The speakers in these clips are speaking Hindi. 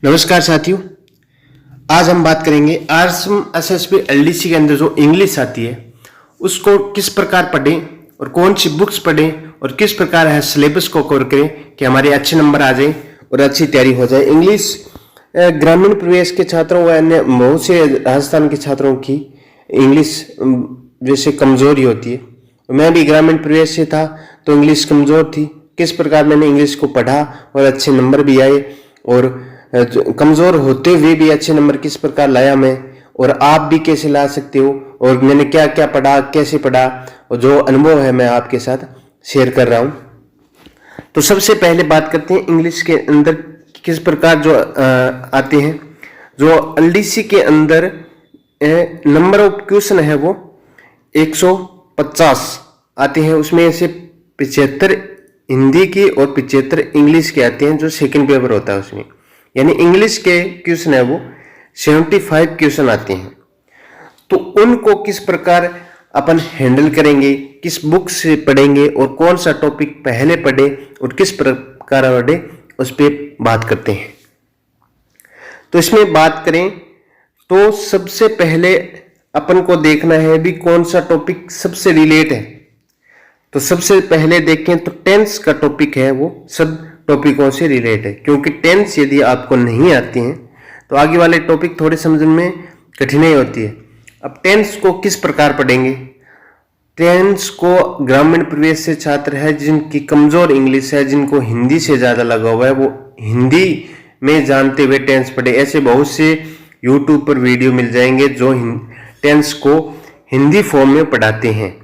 नमस्कार साथियों, आज हम बात करेंगे आरएसएम एसएसबी एलडीसी के अंदर जो इंग्लिश आती है उसको किस प्रकार पढ़ें और कौन सी बुक्स पढ़ें और किस प्रकार है सिलेबस को कवर करें कि हमारे अच्छे नंबर आ जाए और अच्छी तैयारी हो जाए। इंग्लिश ग्रामीण प्रवेश के छात्रों व अन्य बहुत से राजस्थान के छात्रों की इंग्लिश जैसे कमजोरी होती है। मैं भी ग्रामीण प्रवेश से था तो इंग्लिश कमजोर थी। किस प्रकार मैंने इंग्लिश को पढ़ा और अच्छे नंबर भी आए और कमजोर होते हुए भी अच्छे नंबर किस प्रकार लाया मैं, और आप भी कैसे ला सकते हो और मैंने क्या क्या पढ़ा, कैसे पढ़ा और जो अनुभव है मैं आपके साथ शेयर कर रहा हूं। तो सबसे पहले बात करते हैं इंग्लिश के अंदर किस प्रकार जो आते हैं। जो एलडीसी के अंदर नंबर ऑफ क्वेश्चन है वो 150 आते हैं। उसमें से 75 हिंदी की और 75 इंग्लिश के आते हैं जो सेकंड पेपर होता है उसमें, यानी इंग्लिश के क्वेश्चन है वो 75 क्वेश्चन आते हैं। तो उनको किस प्रकार अपन हैंडल करेंगे, किस बुक से पढ़ेंगे और कौन सा टॉपिक पहले पढ़े और किस प्रकार पढ़े, उस पर बात करते हैं। तो इसमें बात करें तो सबसे पहले अपन को देखना है भी कौन सा टॉपिक सबसे रिलेट है। तो सबसे पहले देखें तो टेंस का टॉपिक है वो सब टॉपिकों से रिलेट है, क्योंकि टेंस यदि आपको नहीं आती हैं तो आगे वाले टॉपिक थोड़े समझने में कठिनाई होती है। अब टेंस को किस प्रकार पढ़ेंगे। टेंस को ग्रामीण प्रवेश से छात्र है जिनकी कमजोर इंग्लिश है, जिनको हिंदी से ज्यादा लगा हुआ है, वो हिंदी में जानते हुए टेंस पढ़े। ऐसे बहुत से यूट्यूब पर वीडियो मिल जाएंगे जो टेंस को हिंदी फॉर्म में पढ़ाते हैं,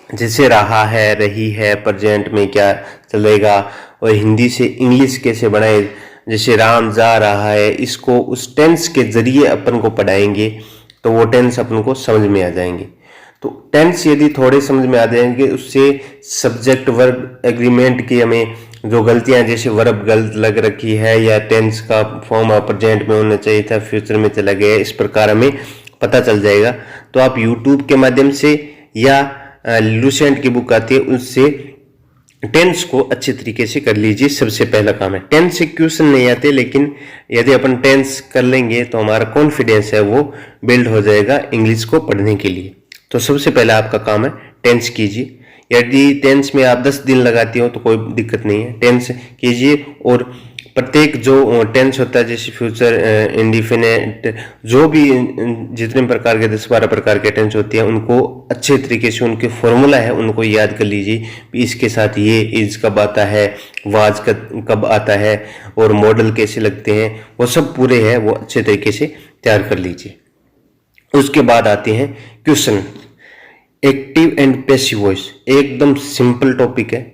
जैसे रहा है, रही है, प्रेजेंट में क्या चलेगा और हिंदी से इंग्लिश कैसे बनाए। जैसे राम जा रहा है, इसको उस टेंस के जरिए अपन को पढ़ाएंगे तो वो टेंस अपन को समझ में आ जाएंगे। तो टेंस यदि थोड़े समझ में आ जाएंगे उससे सब्जेक्ट वर्ब एग्रीमेंट की हमें जो गलतियां, जैसे वर्ब गलत लग रखी है या टेंस का फॉर्म प्रेजेंट में होना चाहिए था फ्यूचर में चला गया, इस प्रकार हमें पता चल जाएगा। तो आप यूट्यूब के माध्यम से या लूसेंट की बुक आती है उससे टेंस को अच्छे तरीके से कर लीजिए। सबसे पहला काम है, टेंस से क्वेश्चन नहीं आते, लेकिन यदि अपन टेंस कर लेंगे तो हमारा कॉन्फिडेंस है वो बिल्ड हो जाएगा इंग्लिश को पढ़ने के लिए। तो सबसे पहला आपका काम है टेंस कीजिए। यदि टेंस में आप 10 दिन लगाती हो तो कोई दिक्कत नहीं है, टेंस कीजिए। और प्रत्येक जो टेंस होता है जैसे फ्यूचर, इंडिफिनिट, जो भी जितने प्रकार के 10-12 प्रकार के टेंस होती हैं उनको अच्छे तरीके से उनके फॉर्मूला है उनको याद कर लीजिए। इसके साथ ये इज कब आता है, वाज कब आता है और मॉडल कैसे लगते हैं, वो सब पूरे हैं, वो अच्छे तरीके से तैयार कर लीजिए। उसके बाद आते हैं question. Active and passive voice एकदम सिंपल टॉपिक है,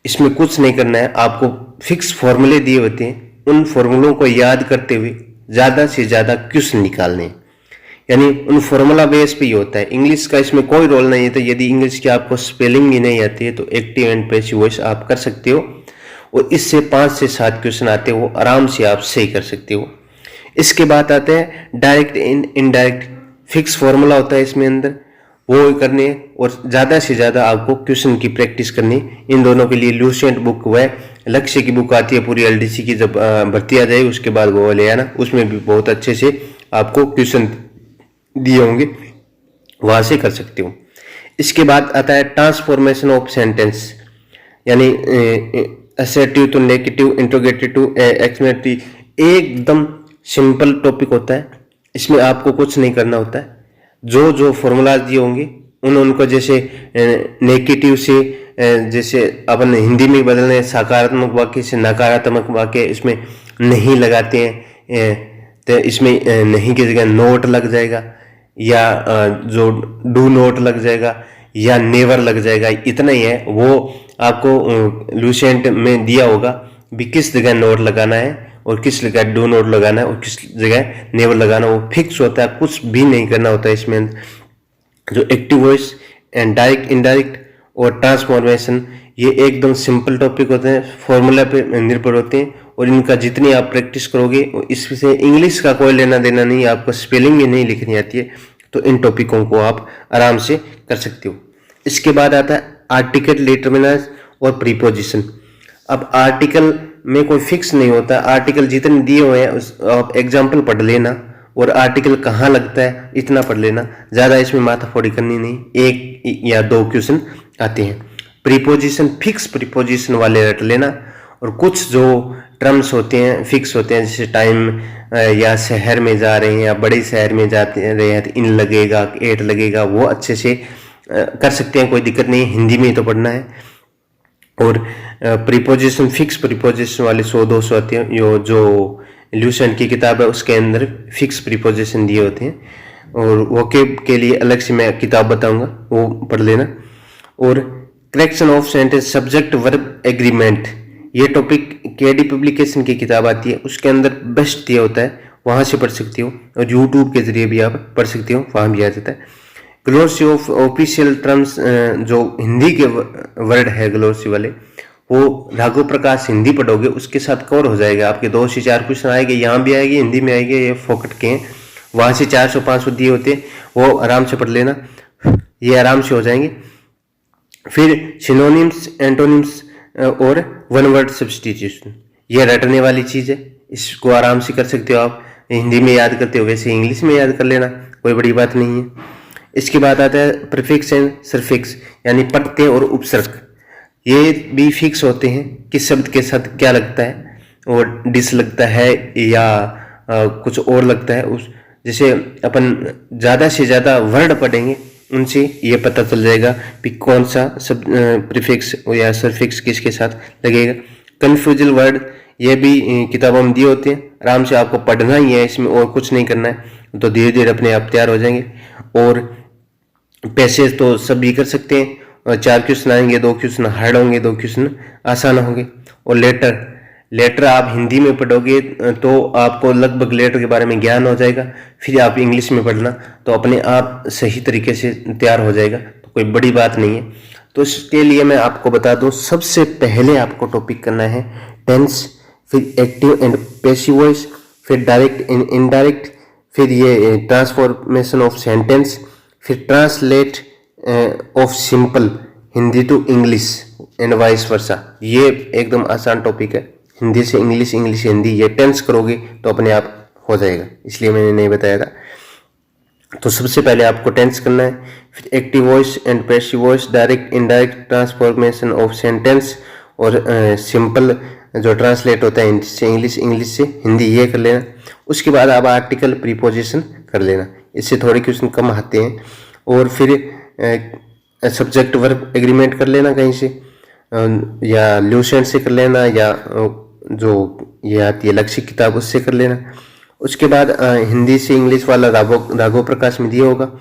इसमें कुछ नहीं करना है। आपको फिक्स फॉर्मूले दिए होते हैं, उन फॉर्मूलों को याद करते हुए ज्यादा से ज्यादा क्वेश्चन निकालने, यानी उन फॉर्मूला बेस पे ही होता है। इंग्लिश का इसमें कोई रोल नहीं है। तो यदि इंग्लिश की आपको स्पेलिंग ही नहीं आती है तो एक्टिव एंड पैसिव वॉइस आप कर सकते हो और इससे 5 से 7 क्वेश्चन आते हो, आराम से आप सही कर सकते हो। इसके बाद आते हैं डायरेक्ट इनडायरेक्ट, फिक्स फॉर्मूला होता है इसमें अंदर, वो करने और ज्यादा से ज्यादा आपको क्वेश्चन की प्रैक्टिस करनी। इन दोनों के लिए लूसेंट बुक व लक्ष्य की बुक आती है पूरी एलडीसी की, जब भर्ती आ जाएगी उसके बाद वो ले आना, उसमें भी बहुत अच्छे से आपको क्वेश्चन दिए होंगे, वहां से कर सकते हो। इसके बाद आता है ट्रांसफॉर्मेशन ऑफ सेंटेंस, यानी assertive to negative, interrogative to exclamatory. एकदम सिंपल टॉपिक होता है, इसमें आपको कुछ नहीं करना होता है। जो जो फॉर्मूलाज दिए होंगे उनको जैसे नेगेटिव से जैसे अपन हिंदी में बदलने, सकारात्मक वाक्य से नकारात्मक वाक्य इसमें नहीं लगाते हैं, तो इसमें नहीं की जगह नोट लग जाएगा या जो डू नोट लग जाएगा या नेवर लग जाएगा। इतना ही है, वो आपको लूसेंट में दिया होगा भी किस जगह नोट लगाना है और किस जगह डू नोट लगाना है और किस जगह नेवर लगाना, वो फिक्स होता है, कुछ भी नहीं करना होता है इसमें। जो active voice and direct indirect और ट्रांसफॉर्मेशन, ये एकदम सिंपल टॉपिक होते हैं, फॉर्मूला पे निर्भर होते हैं और इनका जितनी आप प्रैक्टिस करोगे, इससे इंग्लिश का कोई लेना देना नहीं, आपको स्पेलिंग भी नहीं लिखनी आती है तो इन टॉपिकों को आप आराम से कर सकते हो। इसके बाद आता है आर्टिकल, डिटरमिनर्स और प्रीपोजिशन। अब आर्टिकल में कोई फिक्स नहीं होता, आर्टिकल जितने दिए हुए हैं उस आप एग्जाम्पल पढ़ लेना और आर्टिकल कहाँ लगता है इतना पढ़ लेना, ज़्यादा इसमें माथाफोड़ी करनी नहीं, 1 या 2 क्वेश्चन आते हैं। प्रीपोजिशन फिक्स प्रीपोजिशन वाले रट लेना, और कुछ जो टर्म्स होते हैं फिक्स होते हैं, जैसे टाइम या शहर में जा रहे हैं या बड़े शहर में जाते रहे हैं तो इन लगेगा, एट लगेगा, वो अच्छे से कर सकते हैं, कोई दिक्कत नहीं है, हिंदी में ही तो पढ़ना है। और प्रीपोजिशन फिक्स प्रीपोजिशन वाले 100-200 आते हैं, जो ल्यूसेंट की किताब है उसके अंदर फिक्स प्रीपोजिशन दिए होते हैं, और वोकेब के लिए अलग से मैं किताब बताऊंगा, वो पढ़ लेना। और correction of sentence subject verb agreement, ये टॉपिक केडी पब्लिकेशन की किताब आती है, उसके अंदर बेस्ट दिया होता है, वहाँ से पढ़ सकती हो, और यूट्यूब के जरिए भी आप पढ़ सकती हो, वहाँ भी आ जाता है। ग्लोसी ऑफ ऑफिशियल टर्म्स, जो हिंदी के वर्ड है ग्लोसी वाले, वो राघव प्रकाश हिंदी पढ़ोगे उसके साथ कवर हो जाएगा, आपके 2 से 4 क्वेश्चन आएंगे, यहाँ भी आएगी, हिंदी में आएंगे, ये फोकट के हैं, वहाँ से 400-500 दिए होते हैं, वो आराम से पढ़ लेना, ये आराम से हो जाएंगे। फिर सिनोनिम्स, एंटोनिम्स और वन वर्ड सब्स्टिट्यूशन, ये रटने वाली चीज़ है, इसको आराम से कर सकते हो आप, हिंदी में याद करते हो वैसे इंग्लिश में याद कर लेना, कोई बड़ी बात नहीं है। इसके बाद आता है प्रीफिक्स एंड सफिक्स, यानी प्रत्यय और उपसर्ग, ये भी फिक्स होते हैं किस शब्द के साथ क्या लगता है, और डिस लगता है या कुछ और लगता है, उस जैसे अपन ज़्यादा से ज़्यादा वर्ड पढ़ेंगे उनसे ये पता चल जाएगा कि कौन सा सब प्रीफिक्स या सफिक्स किसके साथ लगेगा। कन्फ्यूजल वर्ड, ये भी किताबों में दिए होते हैं, आराम से आपको पढ़ना ही है, इसमें और कुछ नहीं करना है, तो धीरे धीरे अपने आप तैयार हो जाएंगे। और पैसेज तो सभी कर सकते हैं, और 4 क्वेश्चन आएंगे, 2 क्वेश्चन हार्ड होंगे, 2 क्वेश्चन आसान होंगे। और लेटर आप हिंदी में पढ़ोगे तो आपको लगभग लेटर के बारे में ज्ञान हो जाएगा, फिर आप इंग्लिश में पढ़ना तो अपने आप सही तरीके से तैयार हो जाएगा, तो कोई बड़ी बात नहीं है। तो इसके लिए मैं आपको बता दूं, सबसे पहले आपको टॉपिक करना है टेंस, फिर एक्टिव एंड पैसिव वॉइस, फिर डायरेक्ट एंड इनडायरेक्ट, फिर ये ट्रांसफॉर्मेशन ऑफ सेंटेंस, फिर translate of simple Hindi to English and vice versa. ये एकदम आसान टॉपिक है, हिंदी से इंग्लिश, इंग्लिश से हिंदी, ये टेंस करोगे तो अपने आप हो जाएगा, इसलिए मैंने नहीं बताया था। तो सबसे पहले आपको टेंस करना है, फिर active voice and passive voice, direct indirect, transformation of sentence, और सिंपल जो ट्रांसलेट होता है हिंदी से इंग्लिश, इंग्लिश से हिंदी, ये कर लेना। उसके बाद आप आर्टिकल प्रीपोजिशन कर लेना, इससे थोड़े क्वेश्चन कम आते हैं। और फिर सब्जेक्ट वर्ब एग्रीमेंट कर लेना कहीं से, या ल्यूसेंट से कर लेना, या जो ये आती है लक्ष्य किताब उससे कर लेना। उसके बाद हिंदी से इंग्लिश वाला राघव प्रकाश में दिया होगा,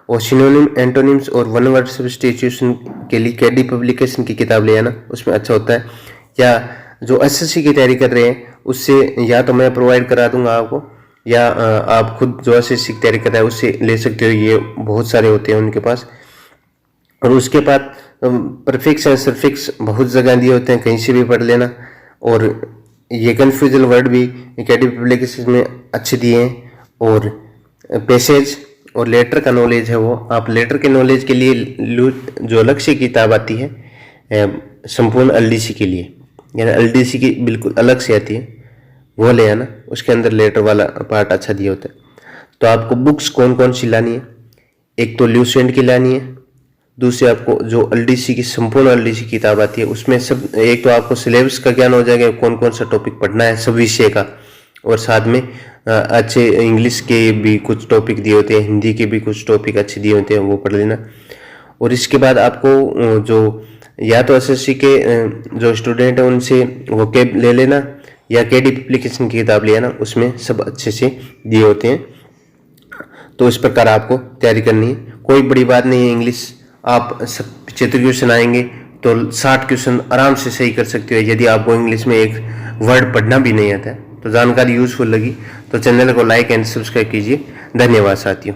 और सिनोनिम, एंटोनिम्स और वन वर्ड सब्स्टिट्यूशन के लिए केडी पब्लिकेशन की किताब ले आना, उसमें अच्छा होता है। या जो एसएससी की तैयारी कर रहे हैं उससे या तो मैं प्रोवाइड करा दूंगा आपको, या आप खुद जो एसएससी की तैयारी कर रहे हैं उससे ले सकते हो, ये बहुत सारे होते हैं उनके पास। और उसके बाद प्रीफिक्स एंड सफिक्स बहुत जगह दिए होते हैं, कहीं से भी पढ़ लेना। और ये कन्फ्यूजल वर्ड भी केडी पब्लिकेशन में अच्छे दिए हैं। और पैसेज और लेटर का नॉलेज है, वो आप लेटर के नॉलेज के लिए जो लक्ष्य किताब आती है संपूर्ण एलडीसी के लिए, यानी एलडीसी की बिल्कुल अलग से आती है, वो ले आना, उसके अंदर लेटर वाला पार्ट अच्छा दिया होता है। तो आपको बुक्स कौन कौन सी लानी है, एक तो ल्यूसेंट की लानी है, दूसरी आपको जो एलडीसी की संपूर्ण एलडीसी किताब आती है उसमें सब, एक तो आपको सिलेबस का ज्ञान हो जाएगा, कौन कौन सा टॉपिक पढ़ना है सब विषय का, और साथ में अच्छे इंग्लिश के भी कुछ टॉपिक दिए होते हैं, हिंदी के भी कुछ टॉपिक अच्छे दिए होते हैं, वो पढ़ लेना। और इसके बाद आपको जो या तो एसएससी के जो स्टूडेंट हैं उनसे वोकेब ले लेना, या केडी पब्लिकेशन की किताब ले आना, उसमें सब अच्छे से दिए होते हैं। तो इस प्रकार आपको तैयारी करनी है, कोई बड़ी बात नहीं है। इंग्लिश आप 75 क्वेश्चन आएंगे तो 60 क्वेश्चन आराम से सही कर सकते हो, यदि आपको इंग्लिश में एक वर्ड पढ़ना भी नहीं आता है। तो जानकारी यूजफुल लगी तो चैनल को लाइक एंड सब्सक्राइब कीजिए। धन्यवाद साथियों।